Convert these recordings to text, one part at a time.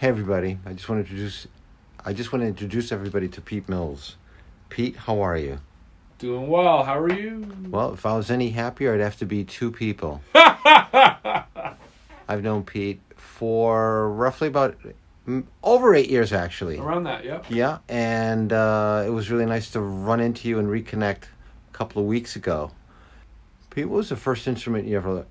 Hey everybody, I just want to introduce everybody to Pete Mills. Pete, how are you? Doing well. How are you? Well, if I was any happier, I'd have to be two people. I've known Pete for roughly about over 8 years, actually. Around that, yep. Yeah, and it was really nice to run into you and reconnect a couple of weeks ago. Pete, what was the first instrument you ever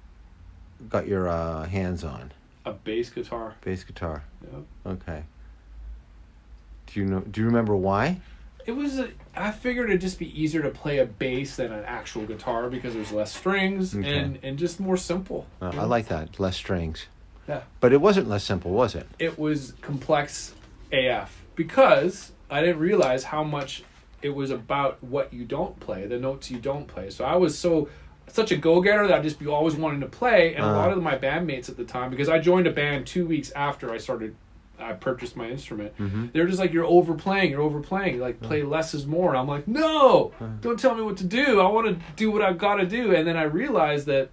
got your hands on? A bass guitar. Bass guitar. Yep. Okay. Do you remember why? I figured it'd just be easier to play a bass than an actual guitar because there's less strings and just more simple. I like that. Less strings. Yeah. But it wasn't less simple, was it? It was complex AF because I didn't realize how much it was about what you don't play, the notes you don't play. So I was such a go-getter that I'd just be always wanting to play, and a lot of my bandmates at the time, because I joined a band 2 weeks after I purchased my instrument. Mm-hmm. They were just like, you're overplaying. Like, play less is more. And I'm like, no, don't tell me what to do. I want to do what I've got to do. And then I realized that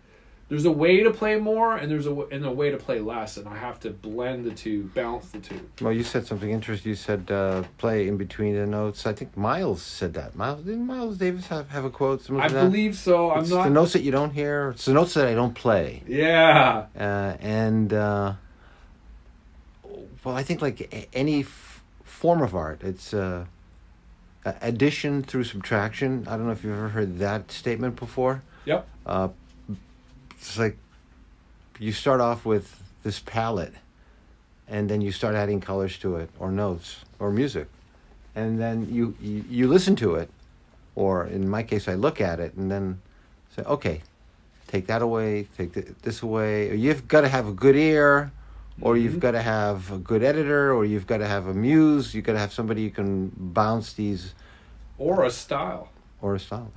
there's a way to play more and there's a way to play less. And I have to blend the two, balance the two. Well, you said something interesting. You said play in between the notes. I think Miles said that. Didn't Miles Davis have a quote? I believe so. It's the notes that you don't hear. It's the notes that I don't play. Yeah. Well, I think like any form of art, it's addition through subtraction. I don't know if you've ever heard that statement before. Yep. It's like you start off with this palette, and then you start adding colors to it, or notes, or music, and then you listen to it, or in my case, I look at it, and then say, okay, take that away, take this away. Or you've got to have a good ear. Or you've got to have a good editor, or you've got to have a muse. You've got to have somebody who can bounce these. Or a style.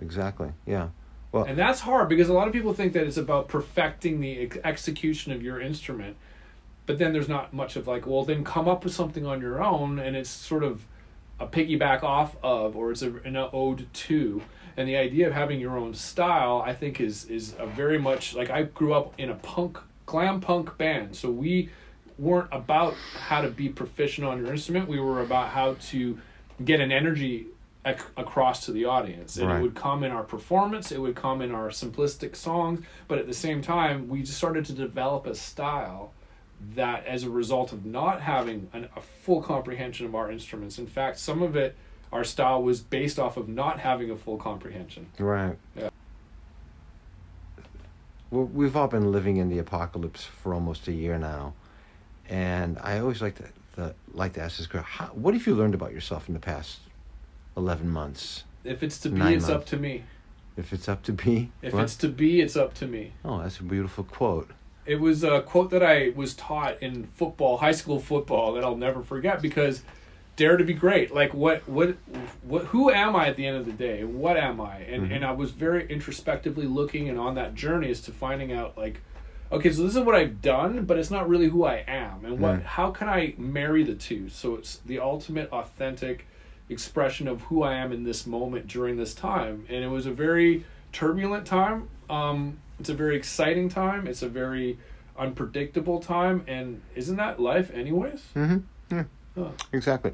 Exactly. Yeah. Well, and that's hard because a lot of people think that it's about perfecting the execution of your instrument, but then there's not much of like, well, then come up with something on your own, and it's sort of a piggyback off of, or it's an ode to. And the idea of having your own style, I think, is a very much like, I grew up in a glam punk band, so we weren't about how to be proficient on your instrument. We were about how to get an energy across to the audience. And It would come in our performance, it would come in our simplistic songs, but at the same time, we just started to develop a style that, as a result of not having a full comprehension of our instruments, in fact, some of it, our style was based off of not having a full comprehension. Right. Yeah. Well, we've all been living in the apocalypse for almost a year now. And I always like to ask this girl, what have you learned about yourself in the past 11 months? If it's to be, it's up to me. If it's up to be? It's to be, it's up to me. Oh, that's a beautiful quote. It was a quote that I was taught in football, high school football, that I'll never forget, because dare to be great. Like, who am I at the end of the day? What am I? And I was very introspectively looking, and on that journey as to finding out, like, okay, so this is what I've done, but it's not really who I am. And how can I marry the two? So it's the ultimate authentic expression of who I am in this moment during this time. And it was a very turbulent time. It's a very exciting time. It's a very unpredictable time. And isn't that life anyways? Mm-hmm. Yeah. Oh. Exactly.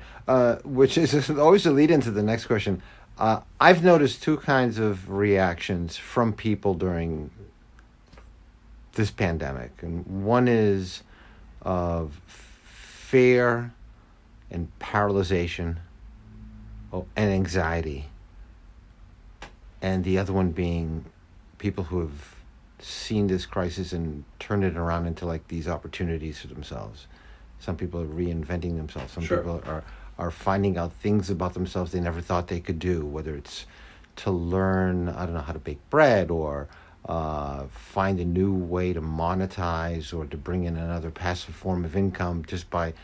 Which is always a lead into the next question. I've noticed two kinds of reactions from people during this pandemic, and one is of fear and paralyzation and anxiety, and the other one being people who have seen this crisis and turned it around into like these opportunities for themselves. Some people are reinventing themselves. Some people are finding out things about themselves they never thought they could do, whether it's to learn, I don't know, how to bake bread, or find a new way to monetize, or to bring in another passive form of income just by,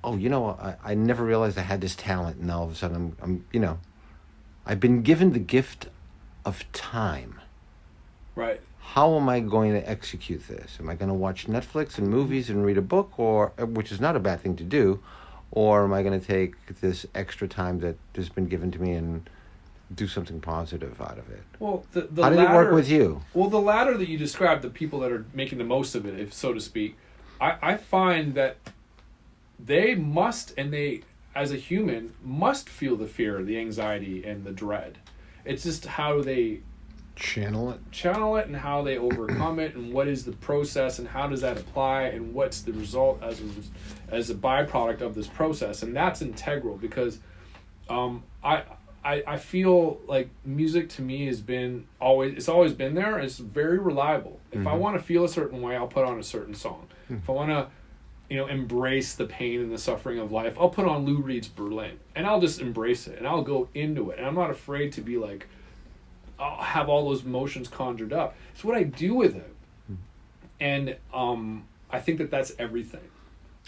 I never realized I had this talent, and all of a sudden I'm I've been given the gift of time. Right. How am I going to execute this? Am I going to watch Netflix and movies and read a book, which is not a bad thing to do, or am I going to take this extra time that has been given to me and do something positive out of it? Well, the how did it work with you? Well, the latter that you described, the people that are making the most of it, if so to speak, I find that they must, and they, as a human, must feel the fear, the anxiety, and the dread. It's just how they channel it and how they overcome it, and what is the process, and how does that apply, and what's the result as a byproduct of this process. And that's integral, because I feel like music to me has been it's always been there. It's very reliable. If I want to feel a certain way, I'll put on a certain song. If I want to, embrace the pain and the suffering of life, I'll put on Lou Reed's Berlin, and I'll just embrace it, and I'll go into it, and I'm not afraid to be like, I'll have all those emotions conjured up. It's what I do with it. And I think that that's everything.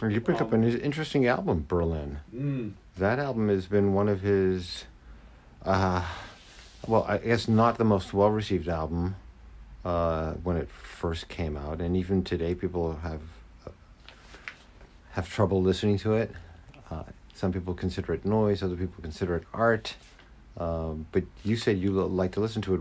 You picked up an interesting album, Berlin. That album has been one of his, I guess not the most well-received album when it first came out. And even today, people have trouble listening to it. Some people consider it noise, other people consider it art. But you said you like to listen to it.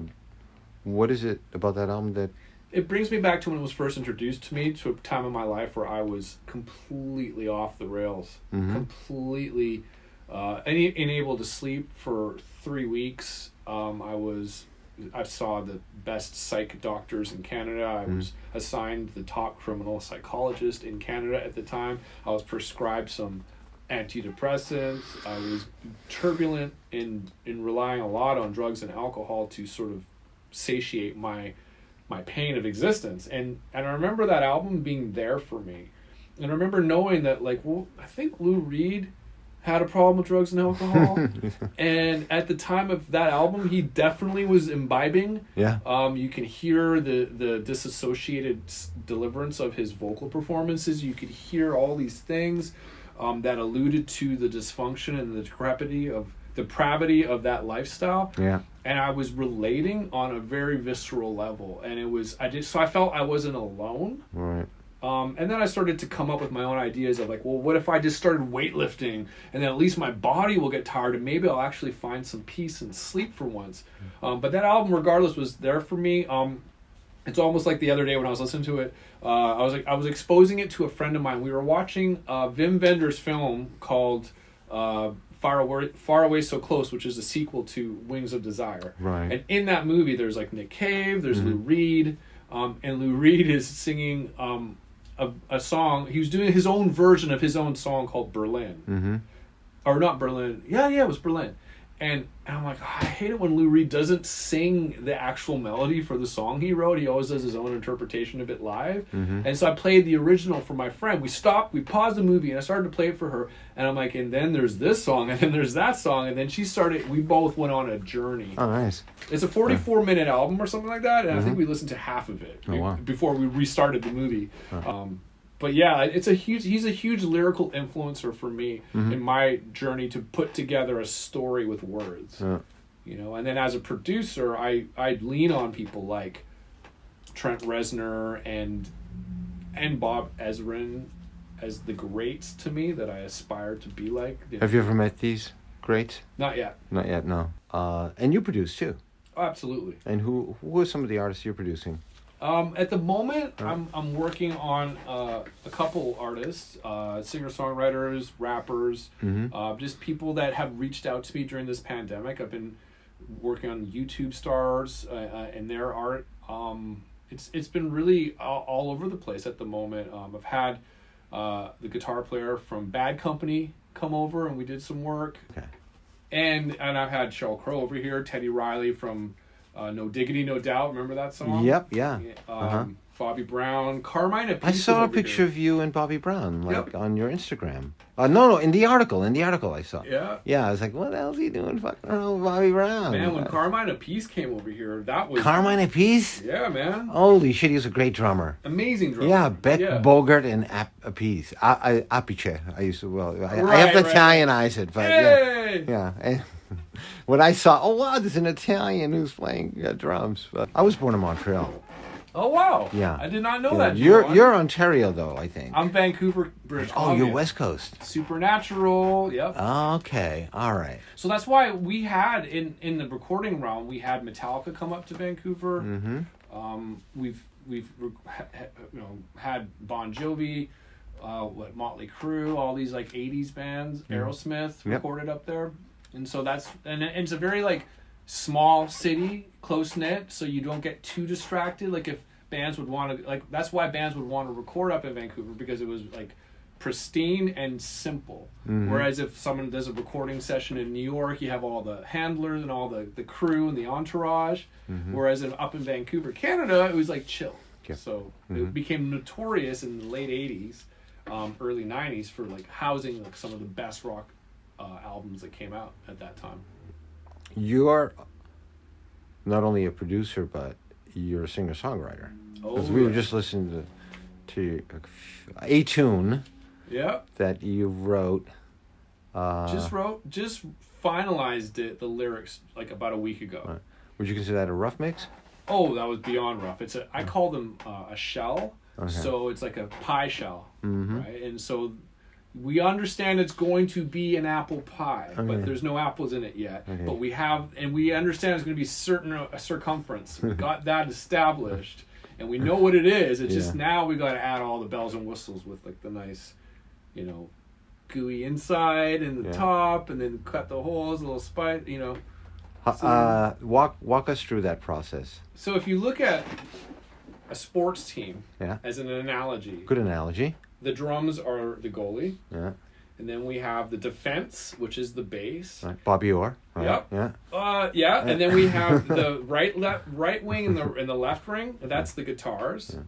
What is it about that album that... It brings me back to when it was first introduced to me, to a time in my life where I was completely off the rails. Completely unable to sleep for 3 weeks. I saw the best psych doctors in Canada. I was assigned the top criminal psychologist in Canada at the time. I was prescribed some antidepressants. I was turbulent in relying a lot on drugs and alcohol to sort of satiate my pain of existence. And I remember that album being there for me. And I remember knowing that, like, well, I think Lou Reed had a problem with drugs and alcohol. And at the time of that album, he definitely was imbibing. Yeah. You can hear the disassociated deliverance of his vocal performances. You could hear all these things that alluded to the dysfunction and the depravity of that lifestyle. Yeah. And I was relating on a very visceral level. And so I felt I wasn't alone. Right. And then I started to come up with my own ideas of, like, well, what if I just started weightlifting, and then at least my body will get tired, and maybe I'll actually find some peace and sleep for once. But that album, regardless, was there for me. It's almost like the other day when I was listening to it, I was exposing it to a friend of mine. We were watching Wim Wenders' film called Far Away So Close, which is a sequel to Wings of Desire. Right. And in that movie, there's like Nick Cave, there's Lou Reed, and Lou Reed is singing a song. He was doing his own version of his own song called Berlin. Or not Berlin. Yeah, it was Berlin. And I'm like, I hate it when Lou Reed doesn't sing the actual melody for the song he wrote. He always does his own interpretation of it live. And so I played the original for my friend. We stopped, we paused the movie, and I started to play it for her. And I'm like, and then there's this song, and then there's that song. And then we both went on a journey. Oh, nice. It's a 44-minute album or something like that. And I think we listened to half of it before we restarted the movie. But yeah, he's a huge lyrical influencer for me in my journey to put together a story with words. And then as a producer, I'd lean on people like Trent Reznor and Bob Ezrin as the greats to me that I aspire to be like. Have you ever met these greats? Not yet. Not yet, no. And you produce too. Oh, absolutely. And who are some of the artists you're producing? At the moment, I'm working on a couple artists, singer-songwriters, rappers, just people that have reached out to me during this pandemic. I've been working on YouTube stars and their art. It's been really all over the place at the moment. I've had the guitar player from Bad Company come over, and we did some work. Okay. And I've had Sheryl Crow over here, Teddy Riley from No Diggity, No Doubt. Remember that song? Yep, yeah. Bobby Brown, Carmine Appice. I saw a picture of you and Bobby Brown, on your Instagram. No, in the article I saw. Yeah. Yeah, I was like, what the hell's he doing fucking around with Bobby Brown? Man, when Carmine Appice came over here, that was... Carmine Appice? Yeah, man. Holy shit, he was a great drummer. Amazing drummer. Yeah, Beck Bogart and Appice. Appice. I used to, I have to Italianize it, but hey! yeah. And when I saw, oh wow, there's an Italian who's playing drums. But I was born in Montreal. Oh wow! Yeah, I did not know that. You're Ontario though, I think. I'm Vancouver, British Columbia. Oh, you're West Coast. Supernatural. Yep. Okay. All right. So that's why we had in the recording realm, we had Metallica come up to Vancouver. We've had Bon Jovi. Motley Crue, all these like 80s bands, Aerosmith recorded up there. And so and it's a very like small city, close knit, so you don't get too distracted. Like if bands would want to, like, that's why bands would want to record up in Vancouver, because it was like pristine and simple. Whereas if someone does a recording session in New York, you have all the handlers and all the crew and the entourage. Whereas up in Vancouver, Canada, it was like chill. So it became notorious in the late 80s, early 90s for like housing like some of the best rock albums that came out at that time. You are not only a producer, but you're a singer-songwriter. Because we were just listening to a tune that you wrote. Just finalized the lyrics like about a week ago. Right. Would you consider that a rough mix? Oh, that was beyond rough. I call them a shell. Okay. So it's like a pie shell, right? And so we understand it's going to be an apple pie, but there's no apples in it yet. Okay. But we understand it's going to be a circumference. We got that established, and we know what it is. It's just now we got to add all the bells and whistles with like the nice, gooey inside and the top, and then cut the holes, a little spice, So, walk us through that process. So if you look at a sports team as an analogy. Good analogy. The drums are the goalie. Yeah. And then we have the defense, which is the bass. Right. Bobby Orr. Right. Yep. Yeah. And then we have the right wing and the left wing. That's the guitars. Yeah.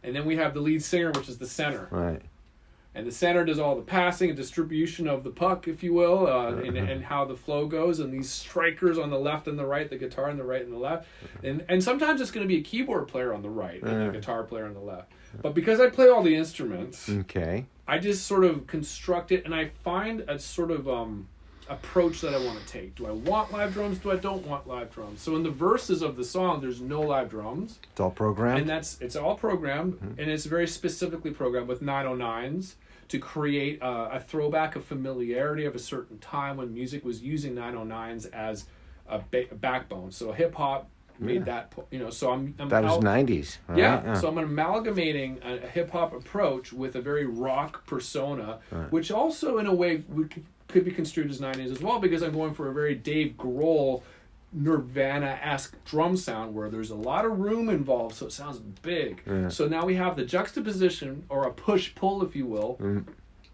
And then we have the lead singer, which is the center. Right. And the center does all the passing and distribution of the puck, if you will, and how the flow goes. And these strikers on the left and the right, the guitar on the right and the left. And sometimes it's going to be a keyboard player on the right and a guitar player on the left. But because I play all the instruments, I just sort of construct it, and I find a sort of approach that I want to take. Do I want live drums? Do I don't want live drums? So in the verses of the song, there's no live drums. It's all programmed? And it's all programmed, and it's very specifically programmed with 909s to create a throwback, a familiarity of a certain time when music was using 909s as a backbone. So hip-hop made that, so I'm that was 90s. Right? Yeah, so I'm amalgamating a hip-hop approach with a very rock persona, which also in a way could be construed as 90s as well, because I'm going for a very Dave Grohl, Nirvana-esque drum sound where there's a lot of room involved, so it sounds big. So now we have the juxtaposition, or a push-pull, if you will.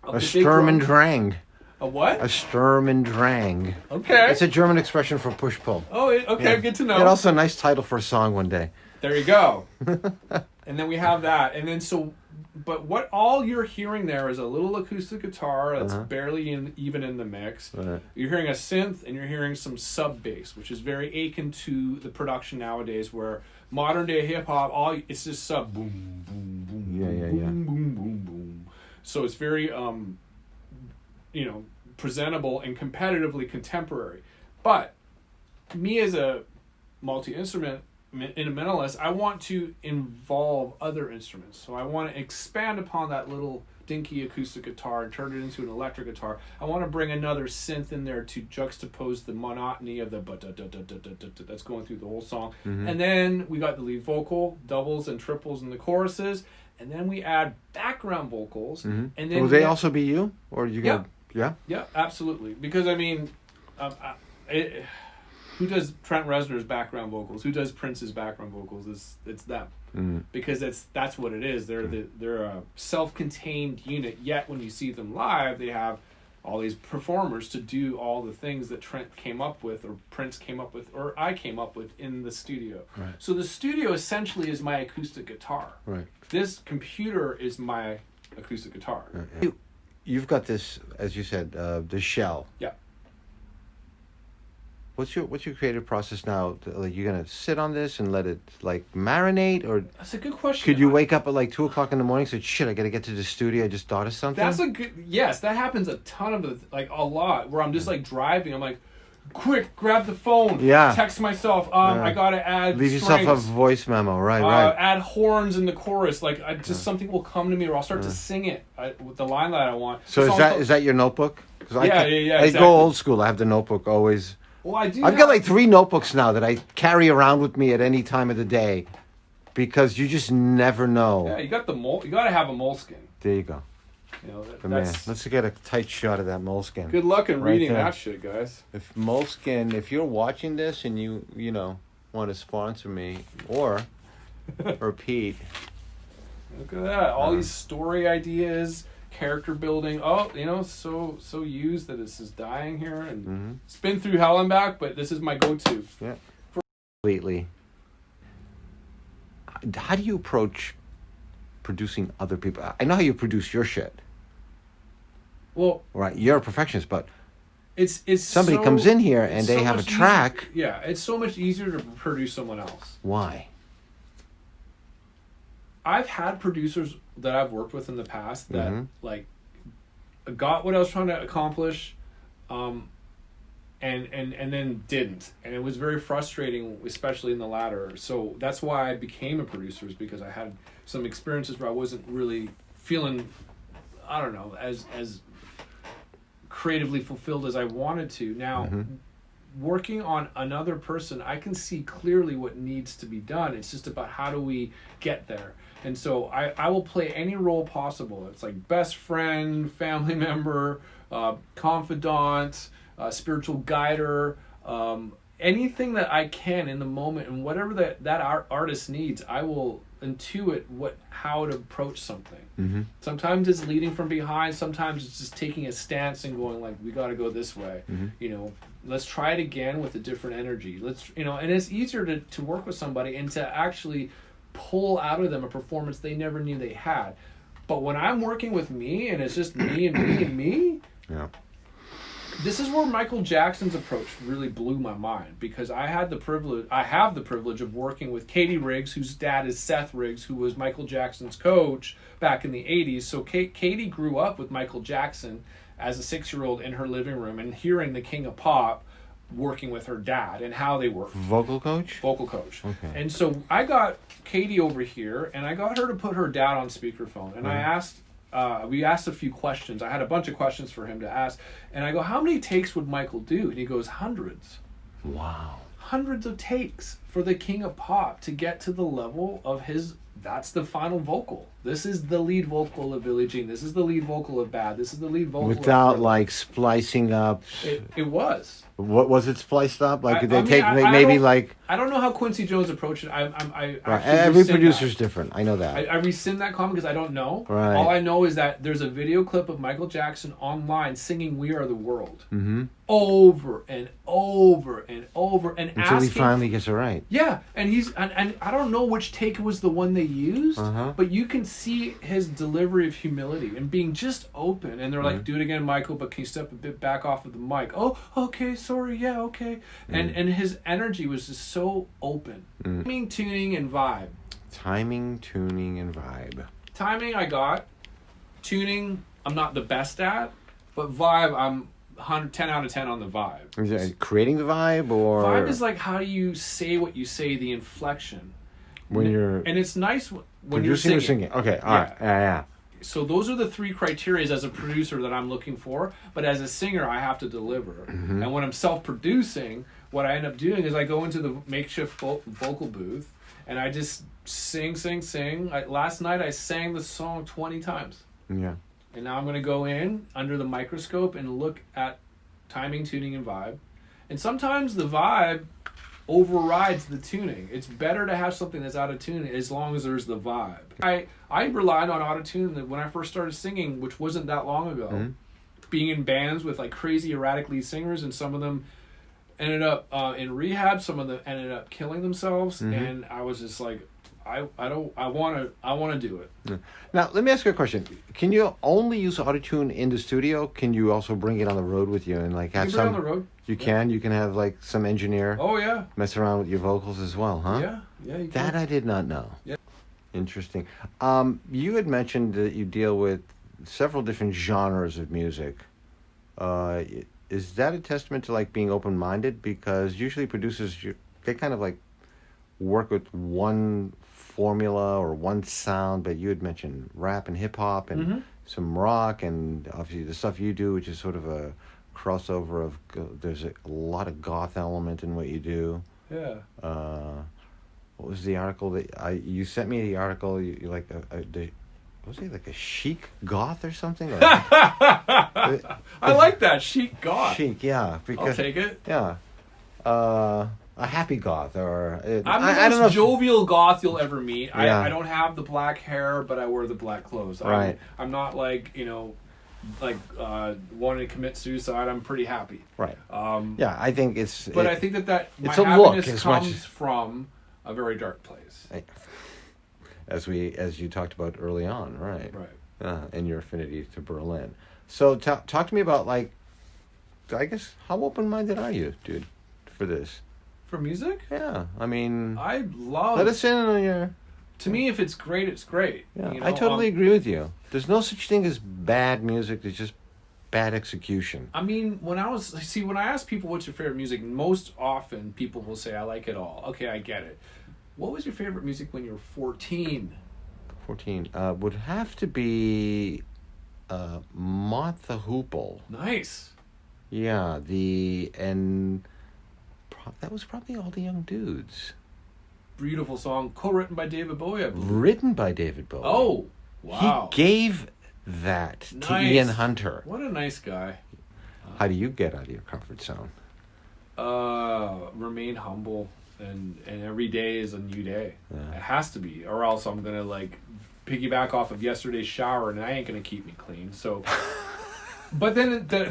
A Sturm and Drang. A what? A Sturm and Drang. Okay. It's a German expression for push-pull. Oh, okay, good to know. And also a nice title for a song one day. There you go. And then we have that. And then but what all you're hearing there is a little acoustic guitar that's barely even in the mix. Right. You're hearing a synth, and you're hearing some sub bass, which is very akin to the production nowadays, where modern day hip hop, it's just sub boom boom boom boom boom boom boom. So it's very presentable and competitively contemporary. But me as a multi-instrumentalist, I want to involve other instruments. So I want to expand upon that little dinky acoustic guitar and turn it into an electric guitar. I want to bring another synth in there to juxtapose the monotony of the that's going through the whole song. And then we got the lead vocal, doubles and triples in the choruses, and then we add background vocals. And then will they also be you, or you got? Yeah, absolutely. Because who does Trent Reznor's background vocals? Who does Prince's background vocals? It's them. Because that's what it is. They're a self-contained unit. Yet when you see them live, they have all these performers to do all the things that Trent came up with, or Prince came up with, or I came up with in the studio. Right. So the studio essentially is my acoustic guitar. Right. This computer is my acoustic guitar. Right. You've got this, as you said, the shell. Yeah. What's your creative process now? Like, you're gonna sit on this and let it like marinate, or that's a good question. Could you wake up at like 2:00 in the morning and say, "Shit, I gotta get to the studio. I just thought of something." That's yes. That happens a lot. Where I'm just like driving. I'm like, quick, grab the phone. Yeah. Text myself. I gotta add. Leave strings. yourself a voice memo. Right. Add horns in the chorus. Like something will come to me, or I'll start to sing it with the line that I want. So is that your notebook? Yeah. I go old school. I have the notebook always. Well, I do. I've got like 3 notebooks now that I carry around with me at any time of the day, because you just never know. Yeah, you got the You got to have a moleskin. There you go. You know, But man, let's get a tight shot of that Moleskine. Good luck in Right reading there. that shit, guys. If Moleskine, if you're watching this and you want to sponsor me or Pete. Look at that. All these story ideas, character building. Oh, so used that this is dying here and it's been through hell and back, but this is my go-to. Yeah. Completely. How do you approach producing other people? I know how you produce your shit. Well, right, you're a perfectionist, but it's somebody comes in here and they have a track. It's so much easier to produce someone else. Why? I've had producers that I've worked with in the past that like got what I was trying to accomplish, and then didn't, and it was very frustrating, especially in the latter. So that's why I became a producer, is because I had some experiences where I wasn't really feeling, I don't know, as creatively fulfilled as I wanted to. Now, working on another person, I can see clearly what needs to be done. It's just about how do we get there. And so I will play any role possible. It's like best friend, family member, confidant, spiritual guider, anything that I can in the moment, and whatever that artist needs, I will intuit how to approach something. Sometimes it's leading from behind, sometimes it's just taking a stance and going like, we got to go this way. Let's try it again with a different energy. And it's easier to work with somebody and to actually pull out of them a performance they never knew they had. But when I'm working with me and it's just me and me and me, this is where Michael Jackson's approach really blew my mind, because I have the privilege of working with Katie Riggs, whose dad is Seth Riggs, who was Michael Jackson's coach back in the 80s. So Katie grew up with Michael Jackson as a 6-year-old in her living room and hearing the King of Pop working with her dad and how they work. Vocal coach? Vocal coach. Okay. And so I got Katie over here and I got her to put her dad on speakerphone, and I asked, we asked a few questions. I had a bunch of questions for him to ask. And I go, how many takes would Michael do? And he goes, hundreds. Wow. Hundreds of takes for the King of Pop to get to the level of that's the final vocal. This is the lead vocal of Billie Jean. This is the lead vocal of Bad. This is the lead vocal without of like splicing up. It was. What was it spliced up? Like I don't know how Quincy Jones approached it. Right. Every producer's different. I know that. I rescind that comment because I don't know. Right. All I know is that there's a video clip of Michael Jackson online singing "We Are the World" over and over and over, and until he finally gets it right. Yeah, and and I don't know which take was the one they used, but you can see his delivery of humility and being just open. And they're like, "Do it again, Michael, but can you step a bit back off of the mic?" "Oh, okay, sorry, yeah, okay." And his energy was just so open. Timing, tuning, and vibe. Timing, tuning, and vibe. Timing, I got. Tuning, I'm not the best at, but vibe, I'm 10 out of 10 on the vibe. Is it creating the vibe, or vibe is like how do you say what you say, the inflection. And it's nice when you're singing. Or singing. Okay, all right. Yeah. So those are the 3 criteria as a producer that I'm looking for, but as a singer I have to deliver. And when I'm self-producing, what I end up doing is I go into the makeshift vocal booth and I just sing. Last night I sang the song 20 times. Yeah. And now I'm going to go in under the microscope and look at timing, tuning, and vibe. And sometimes the vibe overrides the tuning. It's better to have something that's out of tune as long as there's the vibe. I relied on auto-tune when I first started singing, which wasn't that long ago. Being in bands with like crazy erratic lead singers, and some of them ended up in rehab, some of them ended up killing themselves, and I was just like, I want to do it. Yeah. Now, let me ask you a question. Can you only use autotune in the studio? Can you also bring it on the road with you and like have some on the road? You can. You can have like some engineer. Oh yeah. Mess around with your vocals as well, huh? Yeah. You that can. I did not know. Yeah. Interesting. You had mentioned that you deal with several different genres of music. Is that a testament to like being open-minded? Because usually producers, they kind of like work with one formula or one sound, but you had mentioned rap and hip hop and some rock, and obviously the stuff you do, which is sort of a crossover of there's a lot of goth element in what you do. Yeah. What was the article that you sent me? The article you like was he like a chic goth or something? Or, I like that chic goth. chic, yeah. Because, I'll take it. Yeah. A happy goth, or I'm the I don't know. most jovial goth you'll ever meet. Yeah. I don't have the black hair, but I wear the black clothes. Right. I'm not like, wanting to commit suicide. I'm pretty happy. Right. Yeah, I think it's. But I think that my it's a look happiness as comes much from a very dark place. As you talked about early on, right? Right. And your affinity to Berlin. So talk to me about, like, I guess, how open-minded are you, dude, for this? For music? Yeah, I mean, I love. let us in on your. To me, if it's great, it's great. Yeah, I totally agree with you. There's no such thing as bad music. There's just bad execution. I mean, when I ask people what's your favorite music, most often people will say, I like it all. Okay, I get it. What was your favorite music when you were 14? 14 would have to be Martha Hoople. Nice. Yeah, that was probably All the Young Dudes. Beautiful song, co-written by David Bowie, I believe. Written by David Bowie. Oh, wow. He gave that to Ian Hunter. What a nice guy. How do you get out of your comfort zone? Remain humble, and every day is a new day. Yeah. It has to be, or else I'm gonna piggyback off of yesterday's shower, and that ain't gonna keep me clean. So, but then the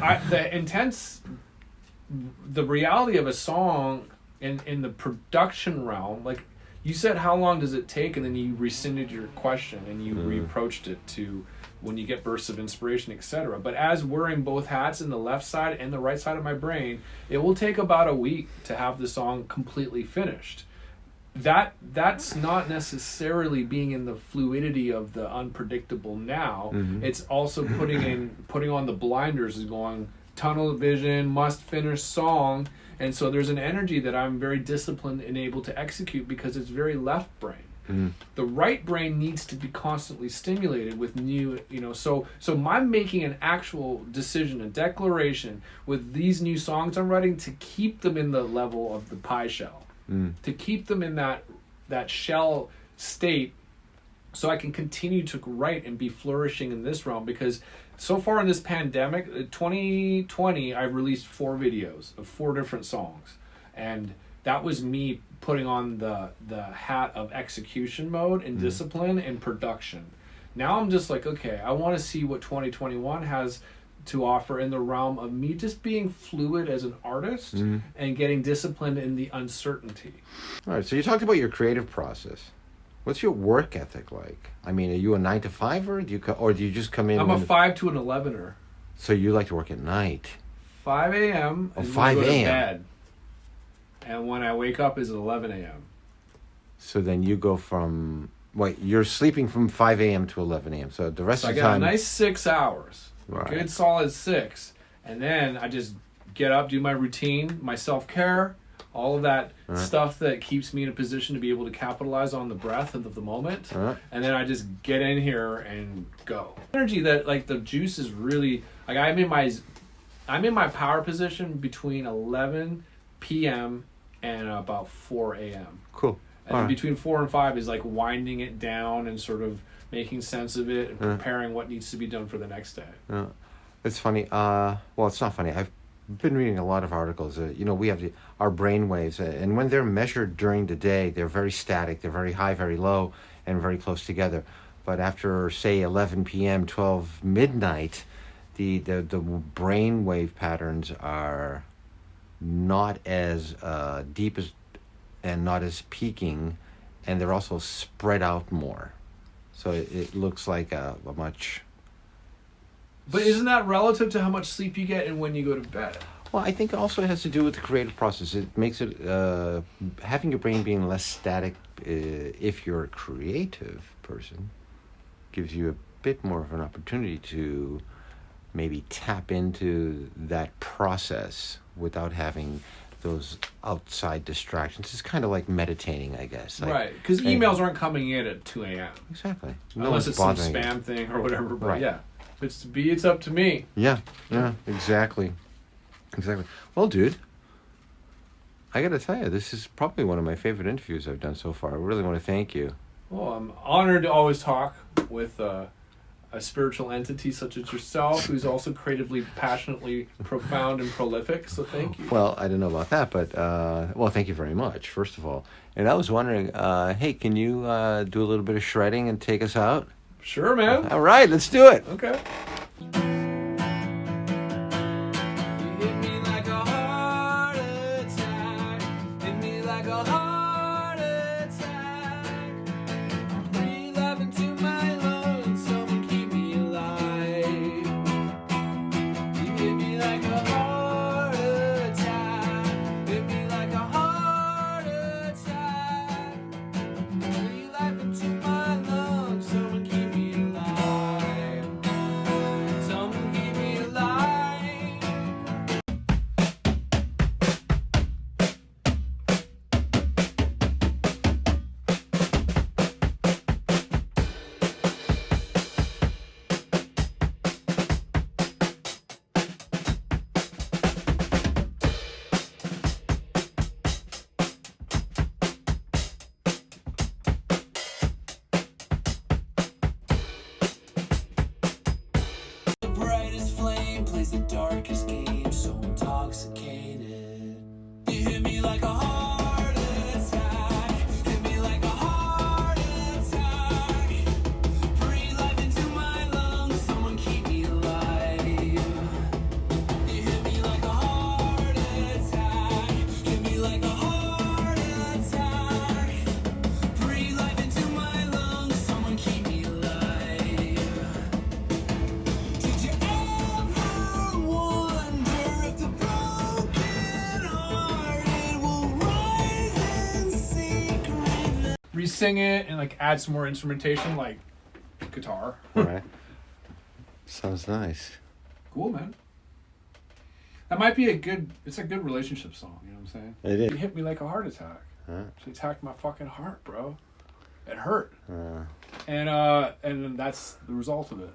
reality of a song in the production realm, like you said, how long does it take, and then you rescinded your question and you reapproached it to when you get bursts of inspiration, etc. But as wearing both hats in the left side and the right side of my brain, it will take about a week to have the song completely finished. That's not necessarily being in the fluidity of the unpredictable now. Mm-hmm. It's also putting on the blinders and going tunnel vision, must finish song. And so there's an energy that I'm very disciplined and able to execute because it's very left brain. Mm. The right brain needs to be constantly stimulated with new, so I'm making an actual decision, a declaration with these new songs I'm writing to keep them in the level of the pie shell, to keep them in that shell state so I can continue to write and be flourishing in this realm. Because so far in this pandemic, 2020, I've released 4 videos of 4 different songs. And that was me putting on the hat of execution mode and discipline and production. Now I'm just like, okay, I want to see what 2021 has to offer in the realm of me just being fluid as an artist and getting disciplined in the uncertainty. All right, so you talked about your creative process. What's your work ethic like? I mean, are you a 9-to-5er? Or do you just come in? I'm a 5 to an 11er. So you like to work at night? 5 a.m. Oh, and 5 go to a.m. bed. And when I wake up is 11 a.m. So then you go from... Wait, you're sleeping from 5 a.m. to 11 a.m. So the rest of the time... I got a nice 6 hours. Right. Good solid 6. And then I just get up, do my routine, my self-care, all of that stuff that keeps me in a position to be able to capitalize on the breath of the moment. And then I just get in here and go. Energy that, the juice is really... I'm in my power position between 11 p.m. and about 4 a.m. Cool. And between 4 and 5 is winding it down and sort of making sense of it and preparing what needs to be done for the next day. It's funny. Well, it's not funny. I've been reading a lot of articles. We have our brain waves, and when they're measured during the day, they're very static. They're very high, very low, and very close together. But after, say, 11 p.m., 12 midnight, the brain wave patterns are not as deep as and not as peaking, and they're also spread out more. So it looks like a much... But isn't that relative to how much sleep you get and when you go to bed? Well, I think also it has to do with the creative process. It makes it... having your brain being less static, if you're a creative person, gives you a bit more of an opportunity to maybe tap into that process without having those outside distractions. It's kind of like meditating, I guess. Right, because emails aren't coming in at 2 a.m. Exactly. Unless it's some spam thing or whatever, but yeah. If it's to be, it's up to me. Yeah, exactly. Well, dude, I gotta tell you, this is probably one of my favorite interviews I've done so far. I really want to thank you. Well, I'm honored to always talk with a spiritual entity such as yourself, who's also creatively, passionately profound and prolific. So thank you. Well, I don't know about that, but well, thank you very much, first of all. And I was wondering, hey, can you do a little bit of shredding and take us out? Sure, man. All right, let's do it. Okay. The darkest game, so intoxicated. You hit me like a heart attack. Hit me like a heart attack. Breathe life into my lungs. Someone keep me alive. You hit me like a heart attack. Hit me like a heart attack. Breathe life into my lungs. Someone keep me alive. Did you re-sing it and like add some more instrumentation, like guitar. All right. Sounds nice. Cool, man. That might be it's a good relationship song, you know what I'm saying? It is. You hit me like a heart attack. Huh? She attacked my fucking heart, bro. It hurt. Uh, And that's the result of it.